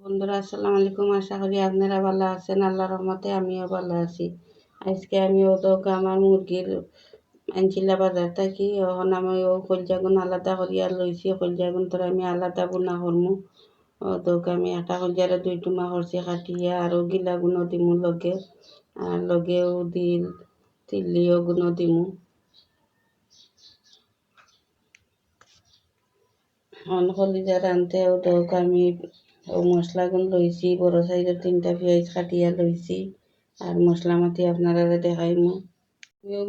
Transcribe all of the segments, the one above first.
বন্ধুরা আসসালামু আলাইকুম। আশা করি আপনারা ভালো আছেন। আল্লাহর রহমতে আমিও ভালো আছি। আজকে আমি ওদেরকে আমার মুরগির আনছিলা বাজার থাকি। এখন আমি ও কলজাগুন আলাদা করিয়া লইছি। কলজাগুন তোর আমি আলাদা বুনা করমু। ওদেরকে আমি একটা কলজারে 2 টুমা করছি কাটিয়া, আরও গিলাগুনো দিমু লগে, আর লগেও তিল্লিও গুনো দিমু। এখন কলিজা রানতে ওদেরকে আমি মশলাগুন লইছি। বড় সাইজের 3টা পেঁয়াজ কাটিয়া লইছি। আর মশলা মাতি আপনারা দেখাইমু।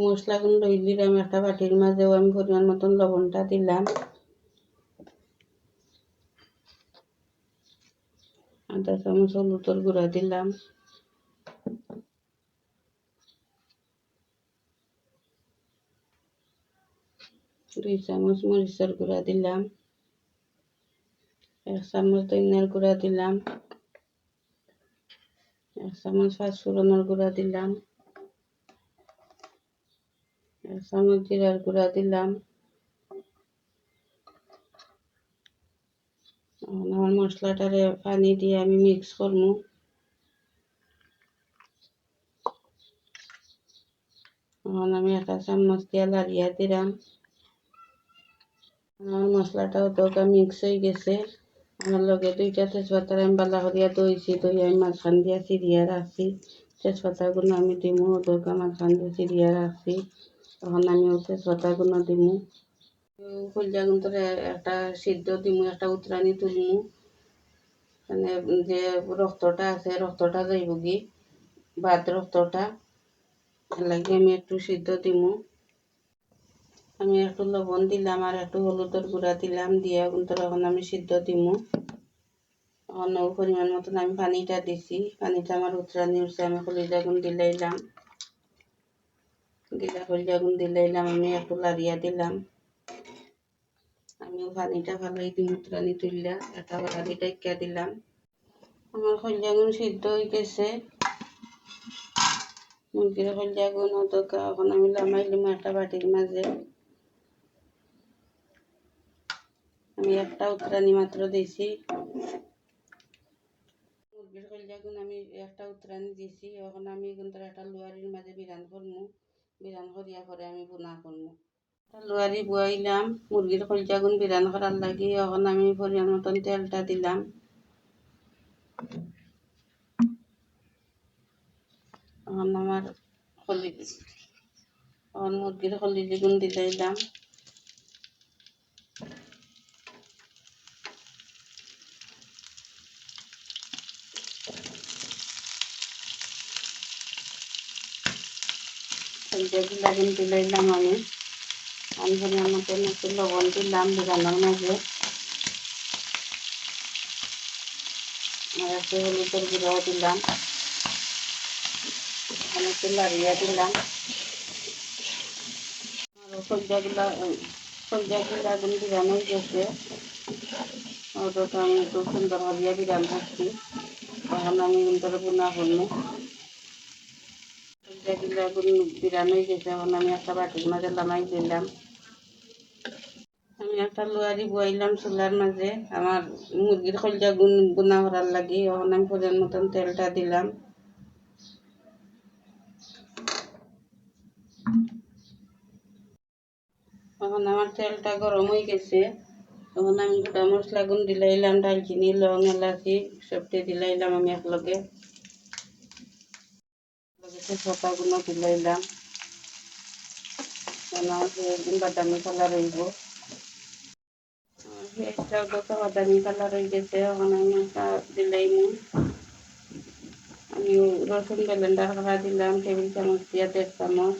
মশলাগুন লই দিলাম একটা বাটির মাঝেও আমি পরিমাণ মতন লবণটা দিলাম। আধা চামচ হলুদের গুঁড়া দিলাম। 2 চামচ মরিচের গুঁড়া দিলাম। 1 চামচ ধনিয়ার গুঁড়া দিলাম। 1 চামচ পাঁচফোড়নের গুঁড়া দিলাম। 1 চামচ জিরার গুঁড়া দিলাম। আমার মশলাটারে পানি দিয়ে আমি মিক্স করবো। এখন আমি 1 চামচ দিয়ে লাড়িয়ে দিলাম। আমার মশলাটাও তো মিক্স হয়ে গেছে। আমার লগে 2টা তেজপাতার আমি বালা করিয়া দইছি। দই আমি মাঝখান দিয়া চিরিয়া রাখছি। তেজপাতাগুলো আমি দিমু। ওদেরকে মাঝখান দিয়ে চিরিয়া রাখছি। তখন আমি তেজপাতাগুলো দিমু। কলজাগুন তোর একটা সিদ্ধ দিমু, একটা উতরানি তুলমু। মানে যে রক্তটা আছে, রক্তটা যাইব কি ভাত রক্তটা, লাগে আমি একটু সিদ্ধ দিমু। আমি একটু লবণ দিলাম আর একটু হলুদের গুঁড়া দিলাম, দিয়ে তখন আমি সিদ্ধ দিমু। অন্য পরিমাণ মতন আমি পানিটা দিছি। পানিটা আমার উতরানি উঠছে। আমি কলিজাগুন দিলাইলাম। কলিজাগুন দিলাইলাম। আমি একটু লাড়িয়া দিলাম। আমিও পানিটা ফালাই দিই উতরানি তুললা। একটা বাড়ি ডাইকা দিলাম। আমার কলিজাগুন সিদ্ধ হয়ে গেছে। মুরগির কলিজাগুন ওদেরকে এখন আমি লামাইলাম একটা বাটির মাঝে। আমি একটা উতরানি মাত্র দিছি। মুরগির কলিজাগুন আমি একটা উতরানি দিছি। এখন আমি কিন্তু একটা লোয়ারির মাঝে বিরান করমু। বিরান করিয়া পরে আমি বোনা করমু। লোয়ারি বুয়াইলাম মুরগির কলিজাগুন বিরান করার লাগি। এখন আমি পরিমাণ মতন তেলটা দিলাম। এখন আমার এখন মুরগির কলিজাগুন দিলাইলাম। কলিজাগুন দিলাইলাম আমি পরিমাণ মতন একটু লবণ দিলাম বিরানোর মাঝে। আর একটু হলুদের গুঁড়াও দিলাম। এখন একটু লাড়িয়া দিলাম। আর কলিজাগুন বিরান হয়ে গেছে। ওটাকে আমি একটু সুন্দর করিয়া বিরান করছি। এখন আমি কিন্তু বোনা করবো। কলিজাগুন বিরান হয়ে গেছে। এখন আমি একটা বাটির মাঝে লামাই দিলাম। আমি একটা লোয়ারি বইলাম চুলার মাঝে আমার মুরগির কলিজাগুন বোনা করার লাগি। এখন আমি পরিমাণ মতন তেলটা দিলাম। এখন আমার তেলটা গরম হয়ে গেছে। তখন আমি গোটা মশলাগুন দিলাইলাম, দারচিনি লং এলাচি সবটি দিলাইলাম আমি একলগে। তেজপাতাগুলো দিলাইলাম। একদম বাদামি কালার হইব। পেঁয়াজটাও তো বাদামি কালার হয়ে গেছে। এখন আমি একটা দিলাইমু। আমি রসুন ব্লেন্ডার করা দিলাম টেবিল চামচ দিয়া 1.5 চামচ।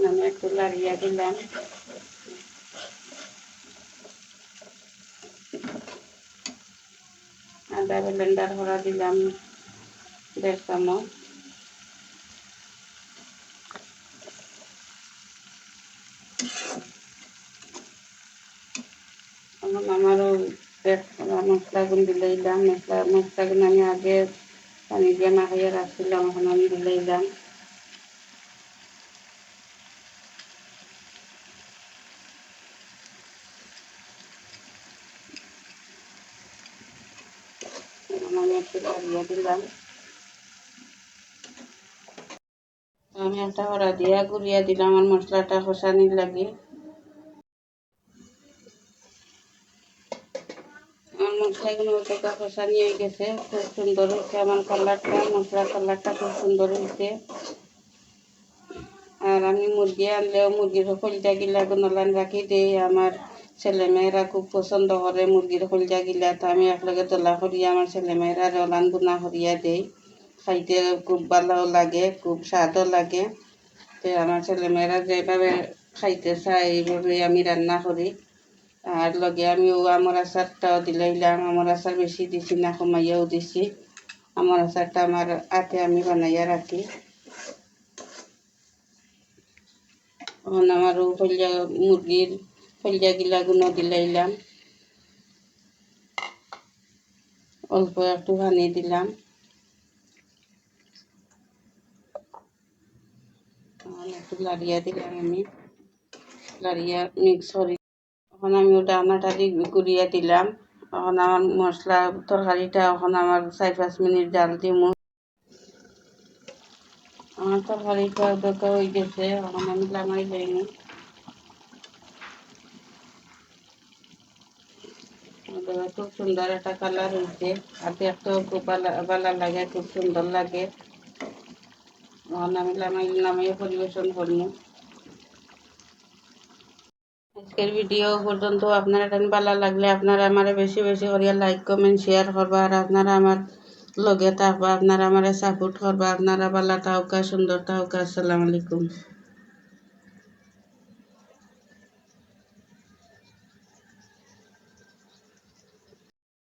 আমি একটু লাড়িয়া দিলাম। আদা ব্লেন্ডার করা দিলাম 1.5 চামচ। এখন আমারও মশলাগুন দিলাইলাম। মশলাগুন আমি আগে পানি দিয়ে মাখাইয়া রাখছিলাম। এখন আমি দিলাইলাম। আমি একটু লাড়িয়ে দিলাম। আমি একটা হরা দিয়া গুড়িয়া দিলাম আর মশলাটা কষানির লাগে। আমার মশলাগুলো ওটা কষানি হয়ে গেছে, খুব সুন্দর হয়েছে আমার কালারটা, মশলার কালারটা খুব সুন্দর হয়েছে। আর আমি মুরগি আনলেও মুরগির কলিজা গিলা গুনলান রাখি দিই। আমার ছেলেমেয়েরা খুব পছন্দ করে মুরগির কলিজা গিলা, তো আমি একলগে তোলা করিয়া আমার ছেলেমেয়েরা রলান গুনা করিয়া দেই। খাইতে খুব ভালো লাগে, খুব স্বাদও লাগে। তো আমার ছেলেমেয়েরা যেভাবে খাইতে চায় এইভাবে আমি রান্না করি। আর লগে আমি আমের আচারটাও দিলাম। আমের আচার বেশি দিছি না, কমাইয়াও দিছি। আমের আচারটা আমার হাতে আমি বানাইয়া রাখি। এখন আমার মুরগির কলিজা গিলা গুনো দিলাইলাম, অল্প একটু পানি দিলাম। একটু লাড়িয়া দিলাম, আমি লাড়িয়া মিক্স করি। এখন আমি ওটা আনাটা গুড়িয়া দিলাম। এখন আমার মশলা তরকারিটা এখন আমার 4-5 মিনিট জাল দিমু। আমার তরকারিটা ওটা হয়ে গেছে, এখন আমি লামাই যাইনি। খুব সুন্দর একটা কালার হয়েছে, আর দেখতেও খুব ভালো লাগে, খুব সুন্দর লাগে। এখন আমি নামাইয়ে পরিবেশন করবো। আজকের ভিডিও পর্যন্ত আপনারা ভালো লাগলে আপনারা আমার বেশি বেশি করিয়া লাইক কমেন্ট শেয়ার করবা, আর আপনারা আমার লগে থাকবা, আপনারা আমার সাপোর্ট করবা। আপনারা ভালো থাকা, সুন্দর থাকা। আসসালামু আলাইকুম।